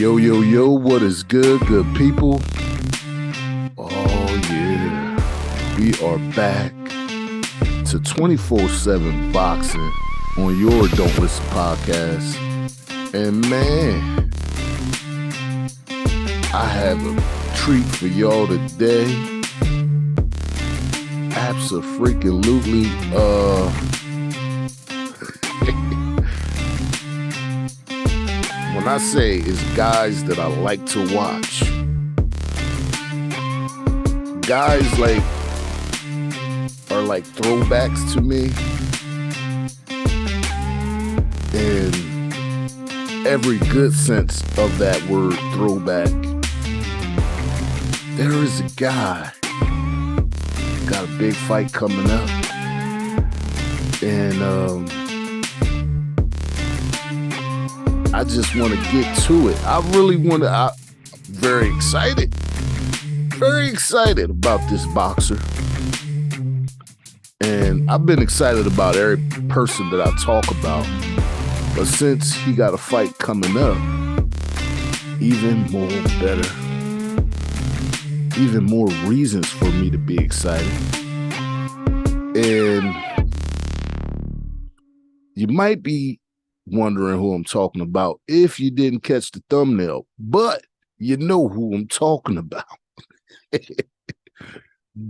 Yo, yo, yo, what is good, good people? Oh, yeah. We are back to 24/7 boxing on your Don't Listen podcast. And man, I have a treat for y'all today. Abso-freaking-lutely, when I say it's guys that I like to watch, guys are like throwbacks to me, in every good sense of that word, throwback. There is a guy got a big fight coming up, and I just want to get to it. I'm very excited about this boxer. And I've been excited about every person that I talk about. But since he got a fight coming up, even more reasons for me to be excited. And you might be wondering who I'm talking about if you didn't catch the thumbnail, but you know who I'm talking about.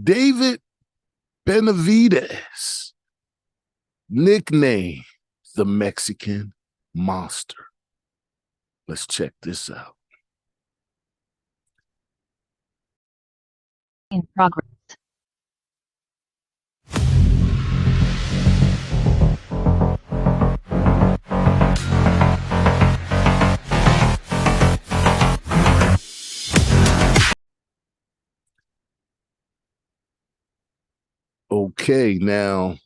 David Benavidez, nicknamed the Mexican Monster. Let's check this out. In progress. Okay, now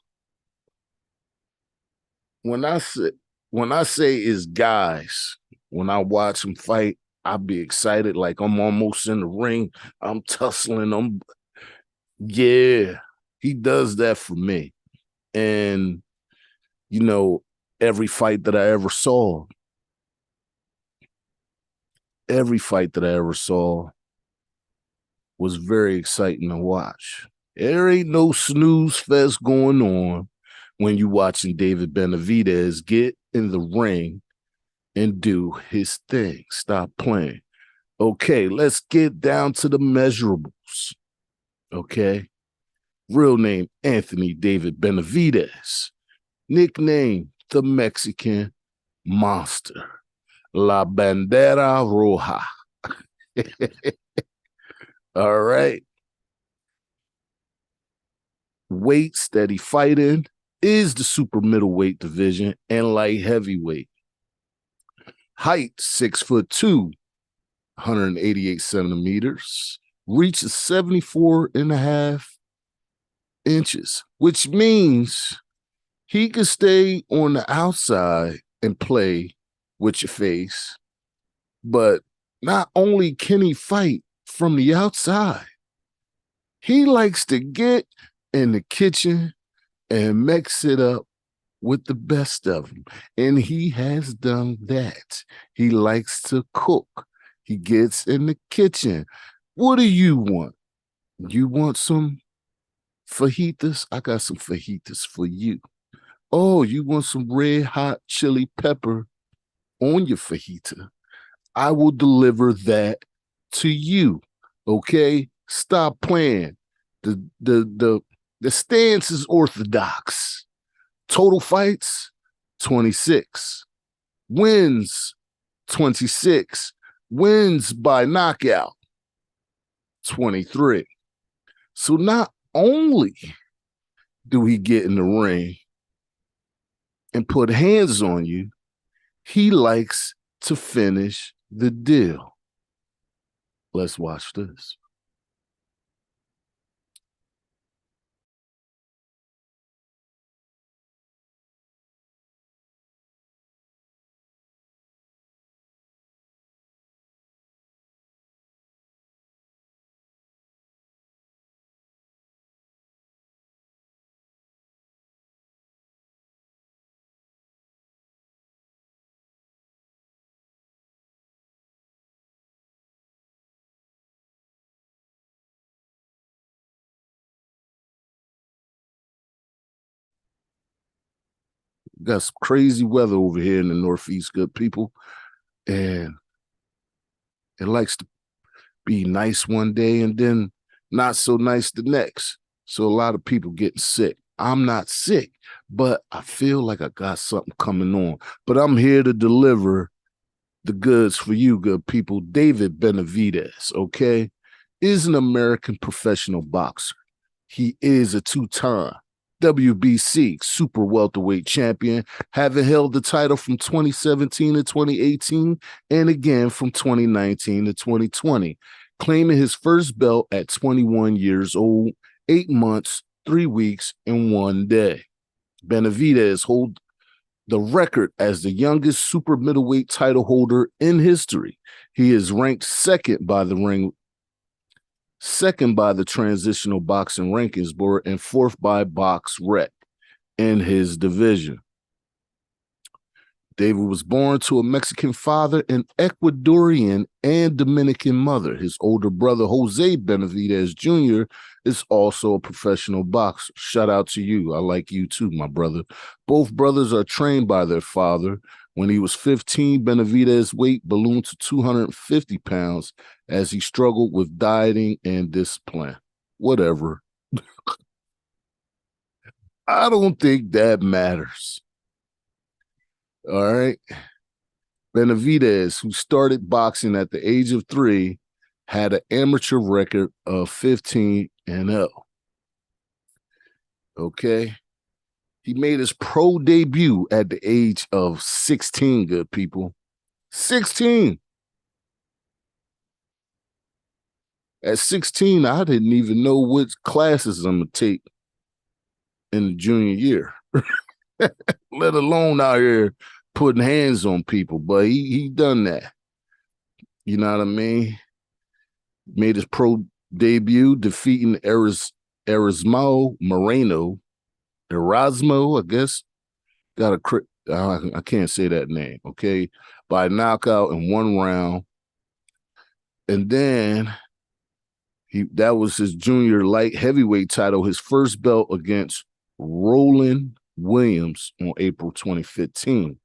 when I say it's guys, when I watch them fight, I'll be excited, like I'm almost in the ring, I'm tussling, yeah, he does that for me. And you know, every fight that I ever saw was very exciting to watch. There ain't no snooze fest going on when you watching David Benavidez get in the ring and do his thing. Stop playing. Okay, let's get down to the measurables. Okay. Real name, Anthony David Benavidez. Nickname, the Mexican Monster. La Bandera Roja. All right. Weights that he fight in is the super middleweight division and light heavyweight. Height, 6'2", 188 centimeters. Reach is 74.5 inches, which means he can stay on the outside and play with your face. But not only can he fight from the outside, he likes to get in the kitchen and mix it up with the best of them. And he has done that. He likes to cook. He gets in the kitchen. What do you want? You want some fajitas? I got some fajitas for you. Oh, you want some red hot chili pepper on your fajita? I will deliver that to you. Okay? Stop playing. The stance is orthodox. Total fights, 26. Wins, 26. Wins by knockout, 23. So not only do he get in the ring and put hands on you, he likes to finish the deal. Let's watch this. got some crazy weather over here in the Northeast, good people. And it likes to be nice one day and then not so nice the next. So a lot of people getting sick. I'm not sick, but I feel like I got something coming on. But I'm here to deliver the goods for you, good people. David Benavidez, okay, is an American professional boxer. He is a two-time WBC super welterweight champion, having held the title from 2017 to 2018 and again from 2019 to 2020, claiming his first belt at 21 years old, 8 months, 3 weeks, and 1 day. Benavidez holds the record as the youngest super middleweight title holder in history. He is ranked second by the Transitional Boxing Rankings Board, and fourth by BoxRec in his division. David was born to a Mexican father and Ecuadorian and Dominican mother. His older brother, Jose Benavidez Jr., is also a professional boxer. Shout out to you. I like you too, my brother. Both brothers are trained by their father. When he was 15, Benavidez's weight ballooned to 250 pounds as he struggled with dieting and discipline. Whatever. I don't think that matters. All right. Benavidez, who started boxing at the age of 3, had an amateur record of 15-0. Okay. He made his pro debut at the age of 16, good people. 16. At 16, I didn't even know what classes I'm going to take in the junior year, let alone out here putting hands on people. But he done that. You know what I mean? Made his pro debut, defeating Erasmo Moreno. Erasmo, I guess. I can't say that name, okay? By knockout in 1 round. And then that was his junior light heavyweight title, his first belt against Roland Williams on April 2015.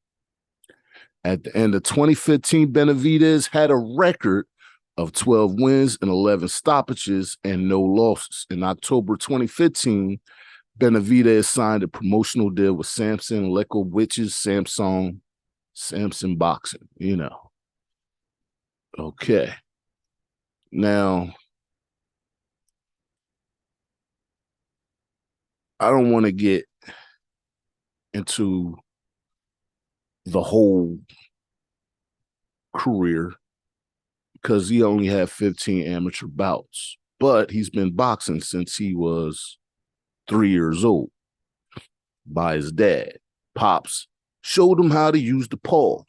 At the end of 2015, Benavidez had a record of 12 wins and 11 stoppages and no losses. In October 2015, Benavidez signed a promotional deal with Samson Lekowicz's Samson Boxing, you know. Okay. Now, I don't want to get into the whole career because he only had 15 amateur bouts, but he's been boxing since he was 3 years old by his dad. Pops showed him how to use the paws.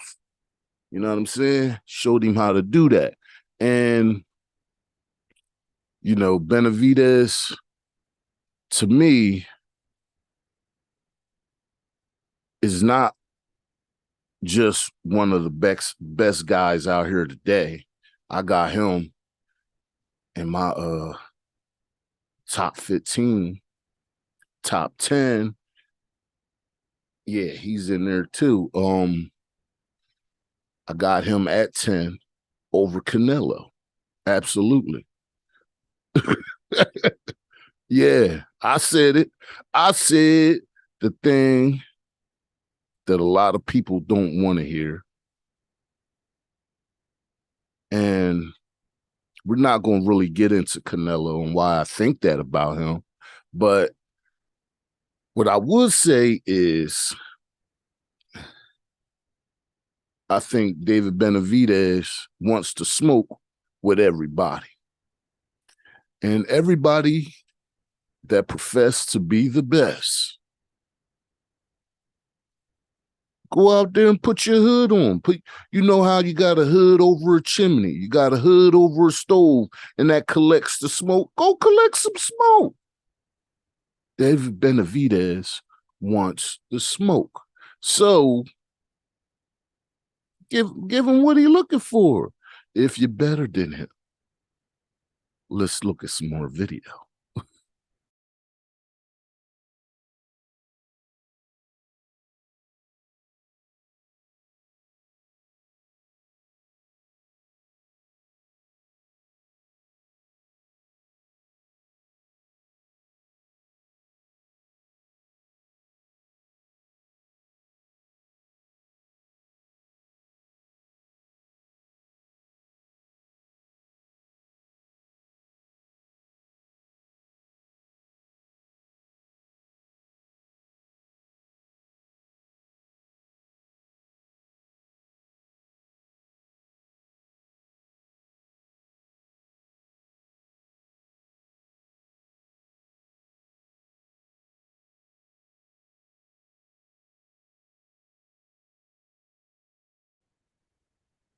You know what I'm saying? Showed him how to do that. And, you know, Benavidez, to me, is not just one of the best guys out here today. I got him in my top 15, top 10. Yeah, he's in there too. I got him at 10 over Canelo. Absolutely. Yeah, I said it. I said the thing that a lot of people don't want to hear. And we're not going to really get into Canelo and why I think that about him. But what I would say is I think David Benavidez wants to smoke with everybody. And everybody that profess to be the best, go out there and put your hood on. You know how you got a hood over a chimney, you got a hood over a stove, and that collects the smoke. Go collect some smoke. David Benavidez wants the smoke. So give him what he's looking for. If you're better than him, let's look at some more video.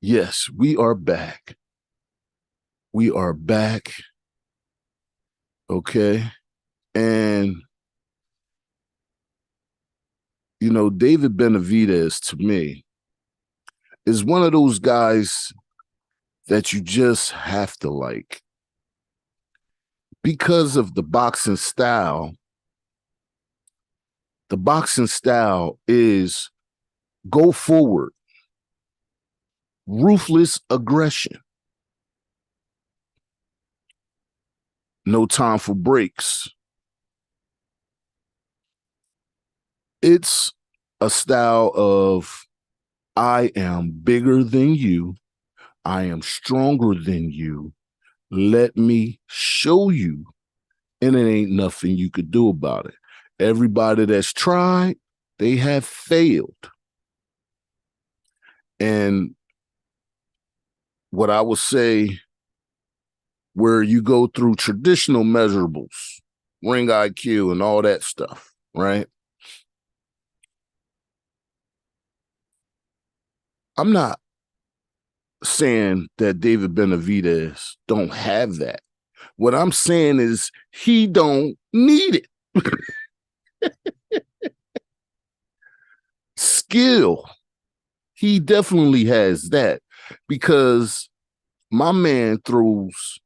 Yes, we are back. We are back. Okay. And, David Benavidez to me is one of those guys that you just have to like because of the boxing style. The boxing style is go forward, ruthless aggression, no time for breaks. It's a style of I am bigger than you. I am stronger than you. Let me show you. And it ain't nothing you could do about it. Everybody that's tried, they have failed. And what I would say, where you go through traditional measurables, ring IQ, and all that stuff, right? I'm not saying that David Benavidez don't have that. What I'm saying is he don't need it. Skill, he definitely has that because my man throws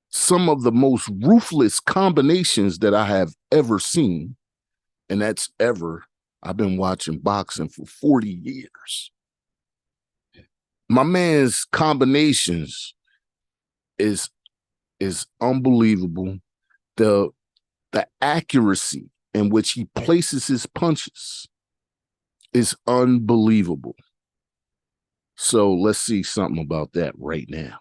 some of the most ruthless combinations that I have ever seen. And that's ever. I've been watching boxing for 40 years. My man's combinations is is unbelievable. The the accuracy in which he places his punches is unbelievable. So let's see something about that right now.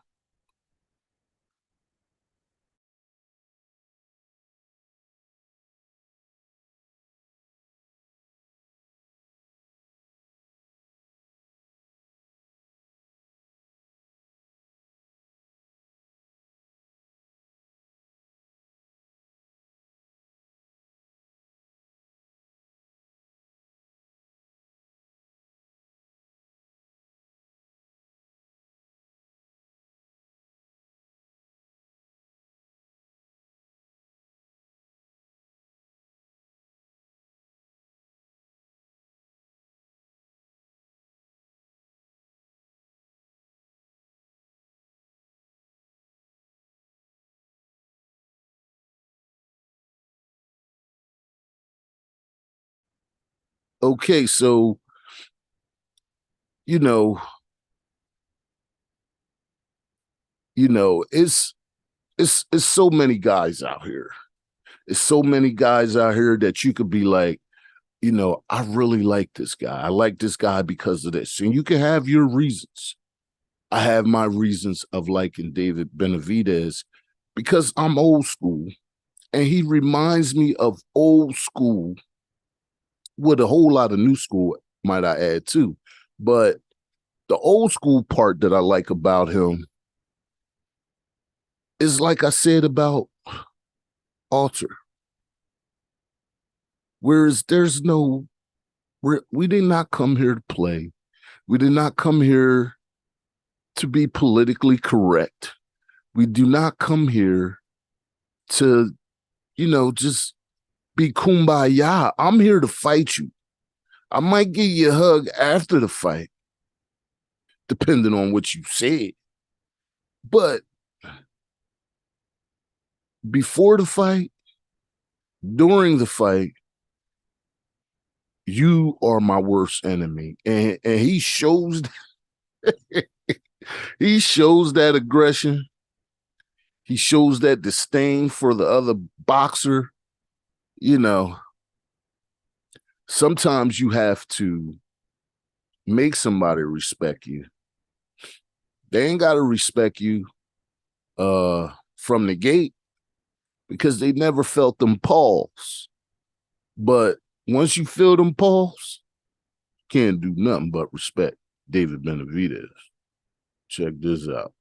Okay, so you know, it's so many guys out here. It's so many guys out here that you could be like, I really like this guy. I like this guy because of this. And you can have your reasons. I have my reasons of liking David Benavidez because I'm old school and he reminds me of old school with a whole lot of new school, might I add, too. But the old school part that I like about him is like I said about Alter. Whereas we did not come here to play. We did not come here to be politically correct. We do not come here to, just be kumbaya. I'm here to fight you. I might give you a hug after the fight, depending on what you said. But before the fight, during the fight, you are my worst enemy. And he shows that aggression. He shows that disdain for the other boxer. You know, sometimes you have to make somebody respect you. They ain't got to respect you from the gate because they never felt them pulls. But once you feel them pulls, can't do nothing but respect David Benavidez. Check this out.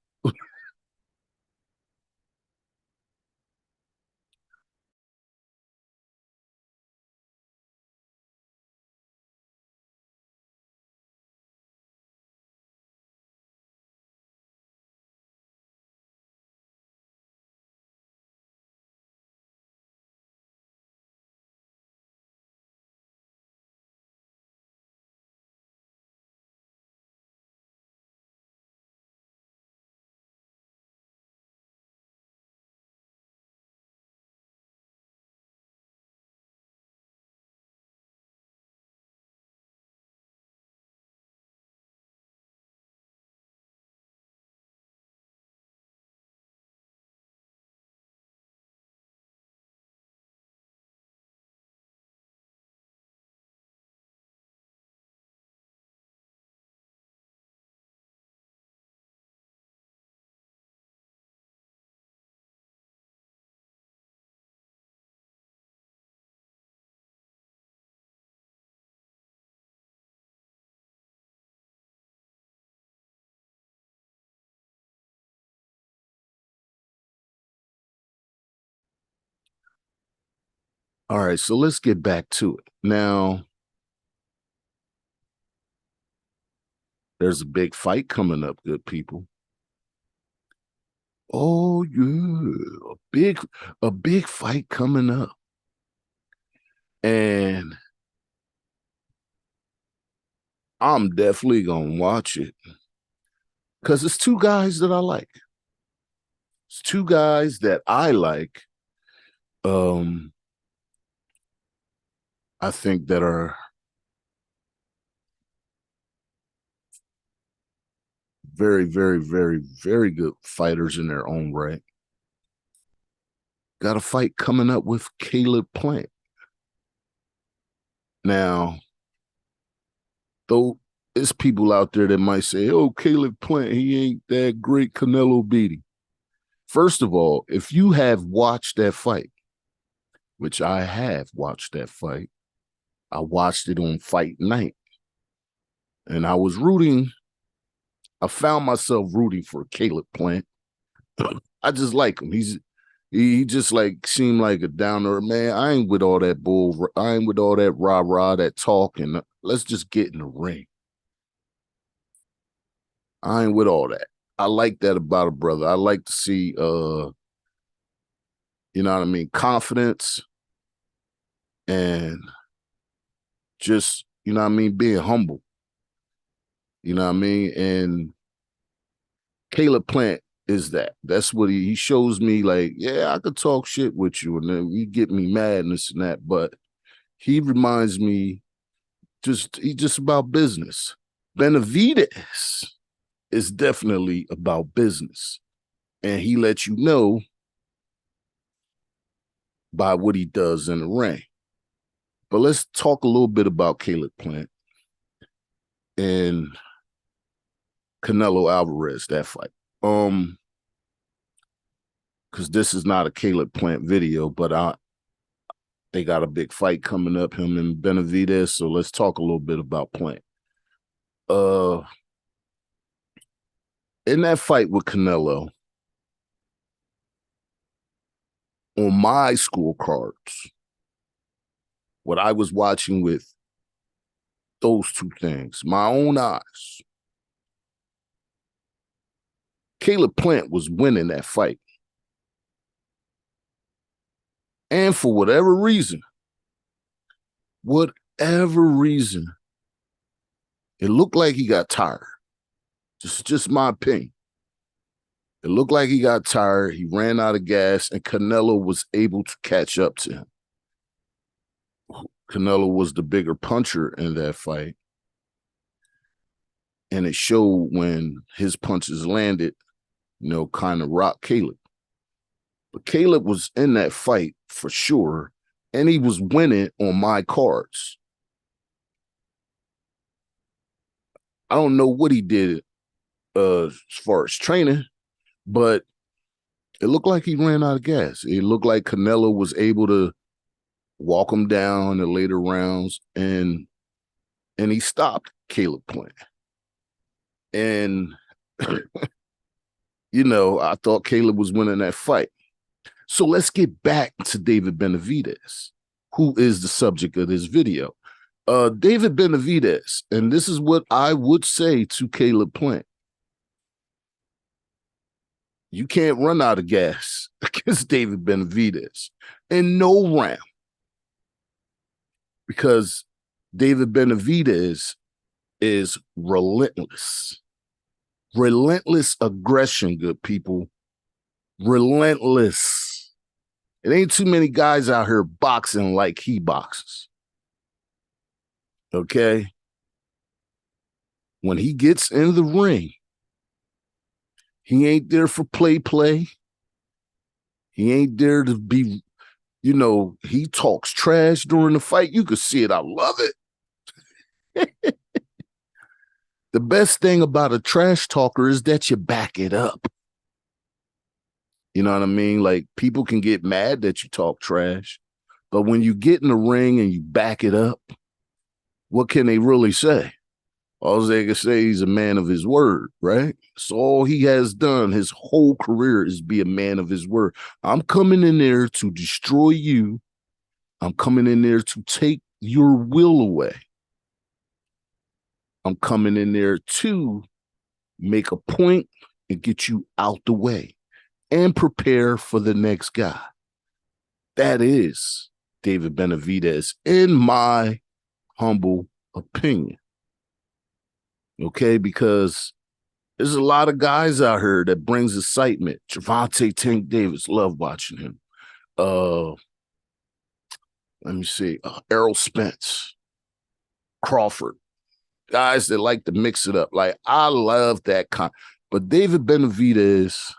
All right, so let's get back to it. Now, there's a big fight coming up, good people. Oh yeah, a big fight coming up. And I'm definitely gonna watch it because it's two guys that I like. It's two guys that I like. Um, I think that are very, very, very, very good fighters in their own right. Got a fight coming up with Caleb Plant. Now, though there's people out there that might say, oh, Caleb Plant, he ain't that great. Canelo beat him. First of all, if you have watched that fight, which I have watched that fight, I watched it on fight night. And I was rooting. I found myself rooting for Caleb Plant. I just like him. He just like seemed like a downer man. I ain't with all that bull. I ain't with all that rah-rah, that talk, and let's just get in the ring. I ain't with all that. I like that about a brother. I like to see you know what I mean, confidence and just, you know what I mean, being humble. You know what I mean? And Caleb Plant is that. That's what he shows me, like, yeah, I could talk shit with you and then you get me mad and this and that. But he reminds me he's just about business. Benavidez is definitely about business. And he lets you know by what he does in the ring. But let's talk a little bit about Caleb Plant and Canelo Alvarez, that fight. Because this is not a Caleb Plant video, but they got a big fight coming up, him and Benavidez. So let's talk a little bit about Plant. In that fight with Canelo, on my scorecards, what I was watching with those two things, my own eyes, Caleb Plant was winning that fight. And for whatever reason, it looked like he got tired. Just my opinion. It looked like he got tired. He ran out of gas, and Canelo was able to catch up to him. Canelo was the bigger puncher in that fight. And it showed when his punches landed, you know, kind of rocked Caleb. But Caleb was in that fight for sure, and he was winning on my cards. I don't know what he did as far as training, but it looked like he ran out of gas. It looked like Canelo was able to walk him down in the later rounds, and he stopped Caleb Plant. And, you know, I thought Caleb was winning that fight. So let's get back to David Benavidez, who is the subject of this video. David Benavidez, and this is what I would say to Caleb Plant. You can't run out of gas against David Benavidez in no round, because David Benavidez is relentless. Relentless aggression, good people. Relentless. It ain't too many guys out here boxing like he boxes. Okay? When he gets in the ring, he ain't there for play. He ain't there to be, you know, he talks trash during the fight. You could see it. I love it. The best thing about a trash talker is that you back it up. You know what I mean? Like, people can get mad that you talk trash, but when you get in the ring and you back it up, what can they really say? All they can say, he's a man of his word, right? So all he has done his whole career is be a man of his word. I'm coming in there to destroy you. I'm coming in there to take your will away. I'm coming in there to make a point and get you out the way and prepare for the next guy. That is David Benavidez, in my humble opinion. Okay, because there's a lot of guys out here that brings excitement. Gervonta Tank Davis, love watching him. Let me see, Errol Spence, Crawford, guys that like to mix it up. Like, I love that but David Benavidez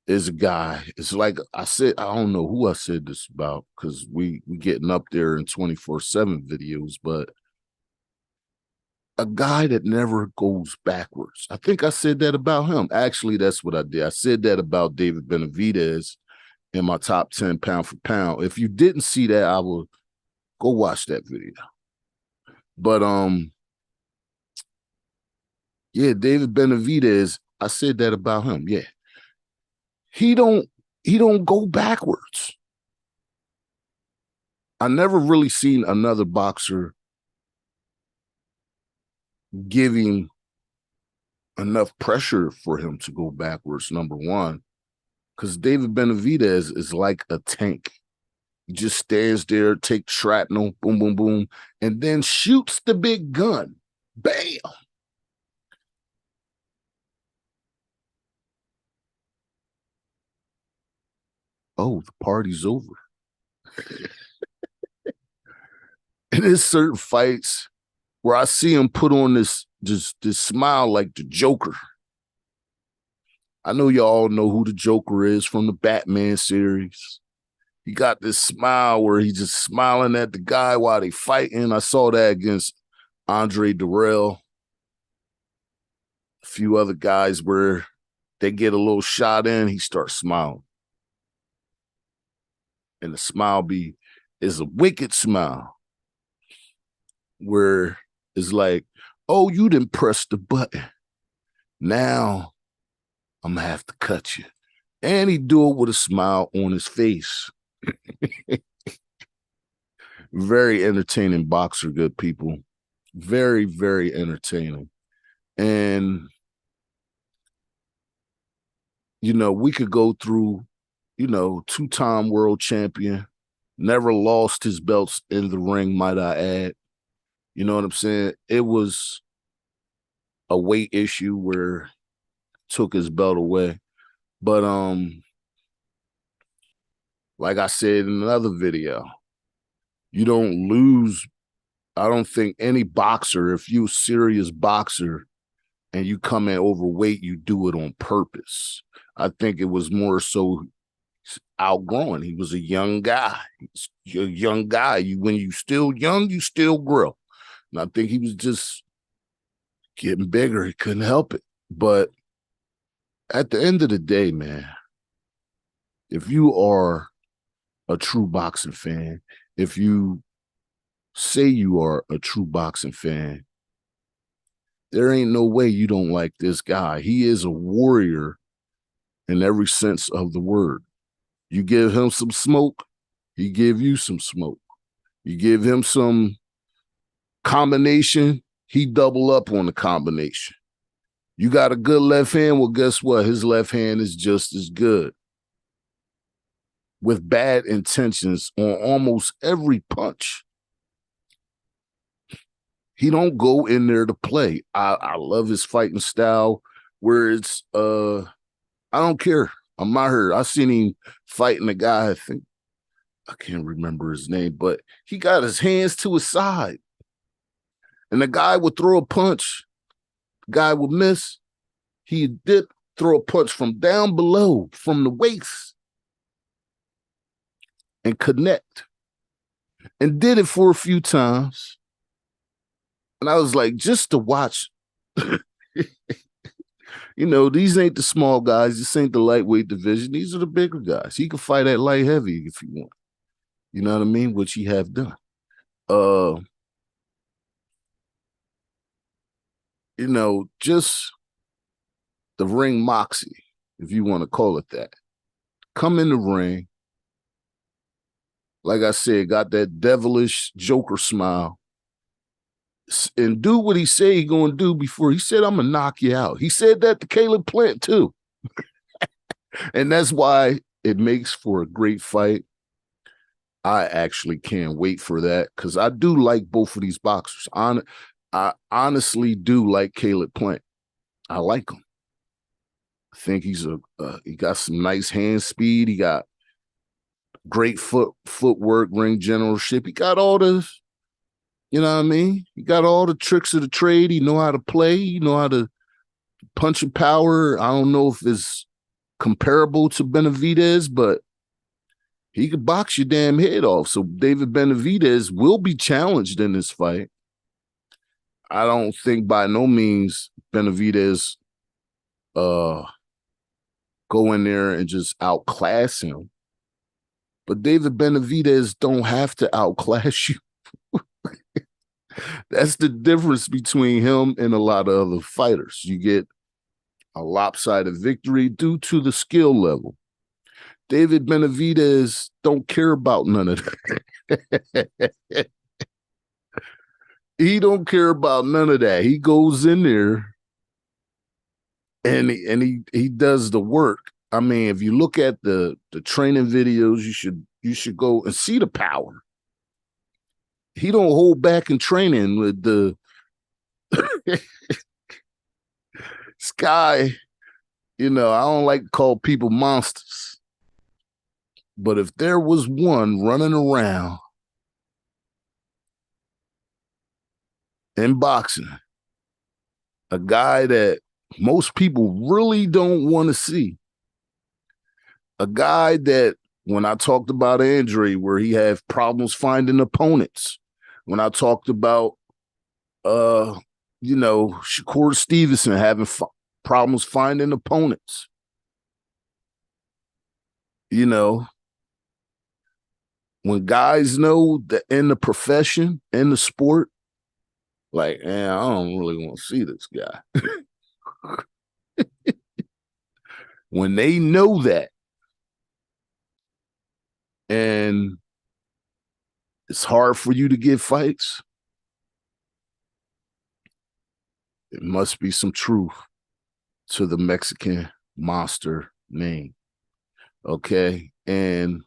is a guy. It's like I said, I don't know who I said this about because we getting up there in 24/7 videos, but a guy that never goes backwards. I think I said that about him. Actually, that's what I did. I said that about David Benavidez in my top 10 pound for pound. If you didn't see that, I will go watch that video. But yeah, David Benavidez, I said that about him. Yeah. He don't go backwards. I never really seen another boxer giving enough pressure for him to go backwards, number one, because David Benavidez is like a tank. He just stands there, takes shrapnel, boom, boom, boom, and then shoots the big gun. Bam! Oh, the party's over. And there's certain fights where I see him put on this smile like the Joker. I know y'all know who the Joker is from the Batman series. He got this smile where he's just smiling at the guy while they fighting. I saw that against Andre Durrell. A few other guys where they get a little shot in, he starts smiling. And the smile is a wicked smile where it's like, oh, you didn't press the button. Now I'm gonna have to cut you. And he do it with a smile on his face. Very entertaining boxer, good people. Very, very entertaining. And, you know, we could go through, you know, two-time world champion, never lost his belts in the ring, might I add. You know what I'm saying? It was a weight issue where took his belt away. But like I said in another video, you don't lose. I don't think any boxer, if you're a serious boxer and you come in overweight, you do it on purpose. I think it was more so outgrowing. He was a young guy. You're a young guy. When you still young, you still grow. And I think he was just getting bigger. He couldn't help it. But at the end of the day, man, if you are a true boxing fan, if you say you are a true boxing fan, there ain't no way you don't like this guy. He is a warrior in every sense of the word. You give him some smoke, he give you some smoke. You give him some combination, he double up on the combination. You got a good left hand, well, guess what? His left hand is just as good. With bad intentions on almost every punch. He don't go in there to play. I love his fighting style where it's, I don't care. I'm not hurt. I seen him fighting a guy, I can't remember his name, but he got his hands to his side. And the guy would throw a punch. The guy would miss. He'd dip, throw a punch from down below, from the waist, and connect. And did it for a few times. And I was like, just to watch, you know, these ain't the small guys. This ain't the lightweight division. These are the bigger guys. He could fight at light heavy if he want. You know what I mean? Which he have done. You know, just the ring moxie, if you want to call it that. Come in the ring like I said, got that devilish Joker smile, and do what he said he gonna do before. He said, I'm gonna knock you out. He said that to Caleb Plant too. And that's why it makes for a great fight. I actually can't wait for that because I do like both of these boxers. I honestly do like Caleb Plant. I like him. I think he got some nice hand speed. He got great footwork, ring generalship. He got all the, you know what I mean? He got all the tricks of the trade. He know how to play. He know how to punch and power. I don't know if it's comparable to Benavidez, but he could box your damn head off. So David Benavidez will be challenged in this fight. I don't think by no means Benavidez go in there and just outclass him. But David Benavidez don't have to outclass you. That's the difference between him and a lot of other fighters. You get a lopsided victory due to the skill level. David Benavidez don't care about none of that. He don't care about none of that. He goes in there and he does the work. I mean, if you look at the training videos, you should go and see the power. He don't hold back in training with the Sky. You know, I don't like to call people monsters. But if there was one running around in boxing, a guy that most people really don't want to see, a guy that when I talked about Andre, where he had problems finding opponents, when I talked about, Shakur Stevenson having problems finding opponents, when guys know that in the profession, in the sport, like, man, I don't really want to see this guy. When they know that, and it's hard for you to get fights, it must be some truth to the Mexican monster name. Okay. And,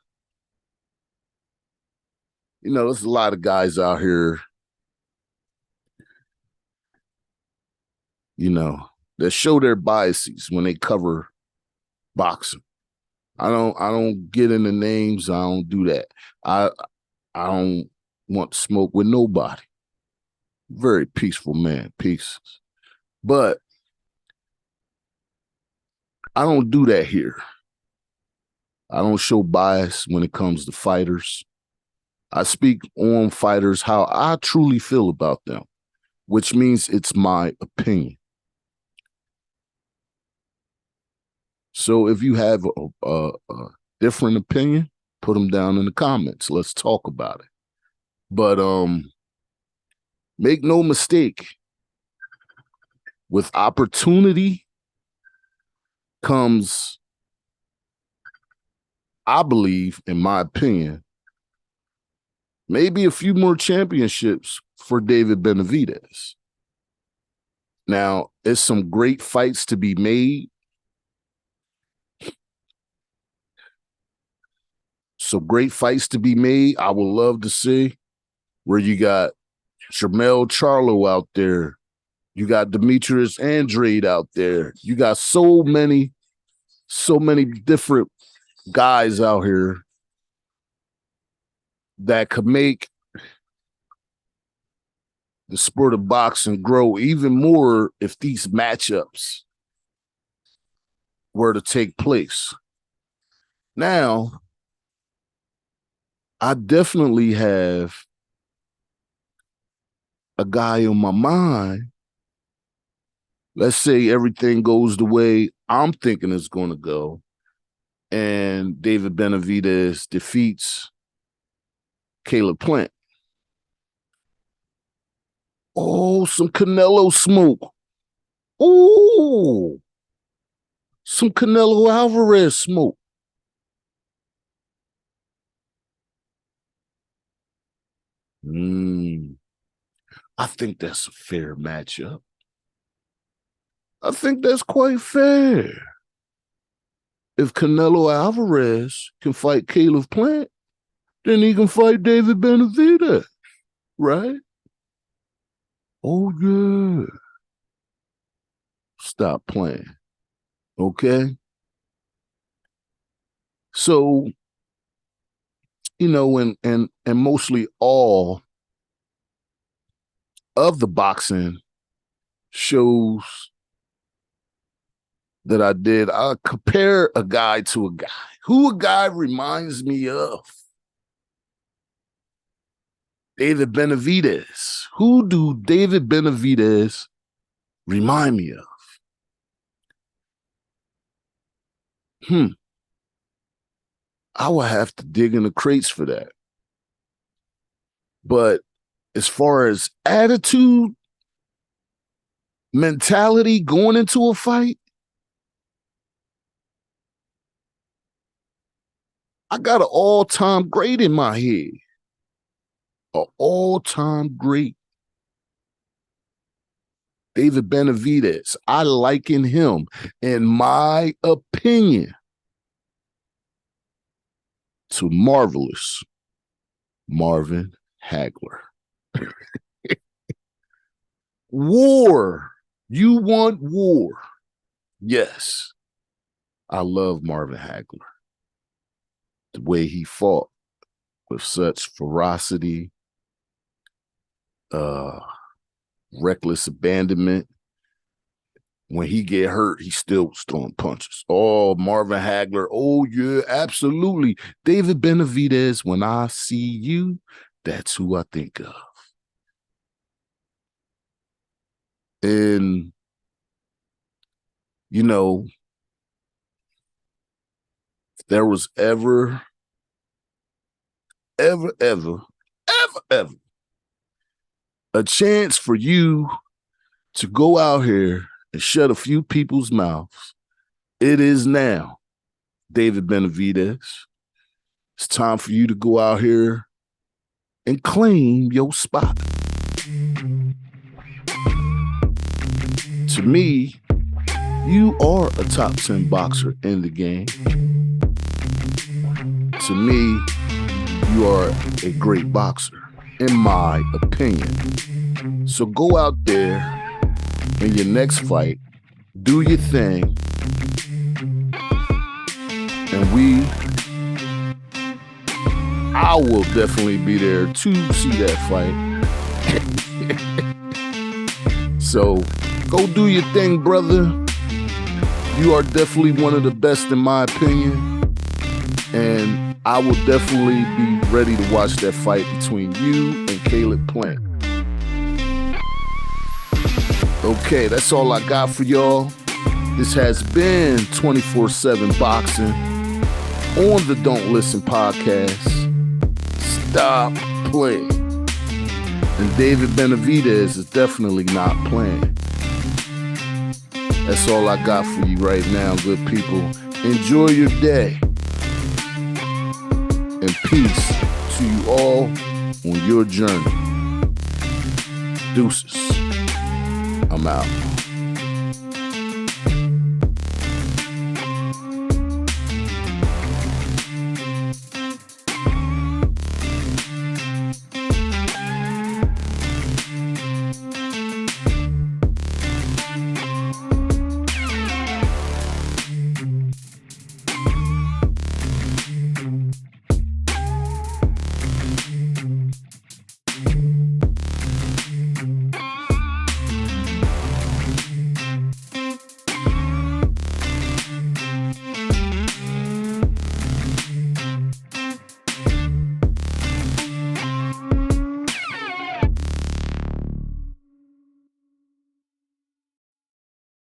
there's a lot of guys out here, that show their biases when they cover boxing. I don't get into names. I don't do that. I don't want to smoke with nobody. Very peaceful man, peace. But I don't do that here. I don't show bias when it comes to fighters. I speak on fighters how I truly feel about them, which means it's my opinion. So if you have a different opinion, put them down in the comments. Let's talk about it. But make no mistake, with opportunity comes, I believe, in my opinion, maybe a few more championships for David Benavidez. Now, it's some great fights to be made. So great fights to be made. I would love to see where you got Jermell Charlo out there. You got Demetrius Andrade out there. You got so many different guys out here that could make the sport of boxing grow even more if these matchups were to take place. Now, I definitely have a guy on my mind. Let's say everything goes the way I'm thinking it's going to go, and David Benavidez defeats Caleb Plant. Oh, some Canelo smoke. Ooh, some Canelo Alvarez smoke. I think that's a fair matchup. I think that's quite fair. If Canelo Alvarez can fight Caleb Plant, then he can fight David Benavidez, right? Oh, yeah. Stop playing, okay? So, and mostly all of the boxing shows that I did, I compare a guy to a guy. Who a guy reminds me of? David Benavidez. Who do David Benavidez remind me of? I would have to dig in the crates for that. But as far as attitude, mentality going into a fight, I got an all-time great in my head. An all-time great. David Benavidez. I liken him, in my opinion, to marvelous Marvin Hagler. War. You want war. Yes. I love Marvin Hagler. The way he fought with such ferocity, reckless abandonment. When he get hurt, he still was throwing punches. Oh, Marvin Hagler. Oh, yeah, absolutely. David Benavidez, when I see you, that's who I think of. And, if there was ever a chance for you to go out here and shut a few people's mouths, it is now, David Benavidez. It's time for you to go out here and claim your spot. To me, you are a top 10 boxer in the game. To me, you are a great boxer, in my opinion. So go out there in your next fight, do your thing, and I will definitely be there to see that fight. So go do your thing, brother. You are definitely one of the best in my opinion. And I will definitely be ready to watch that fight between you and Caleb Plant. Okay, that's all I got for y'all. This has been 24/7 Boxing on the Don't Listen podcast. Stop playing. And David Benavidez is definitely not playing. That's all I got for you right now, good people. Enjoy your day. And peace to you all on your journey. Deuces. I'm out.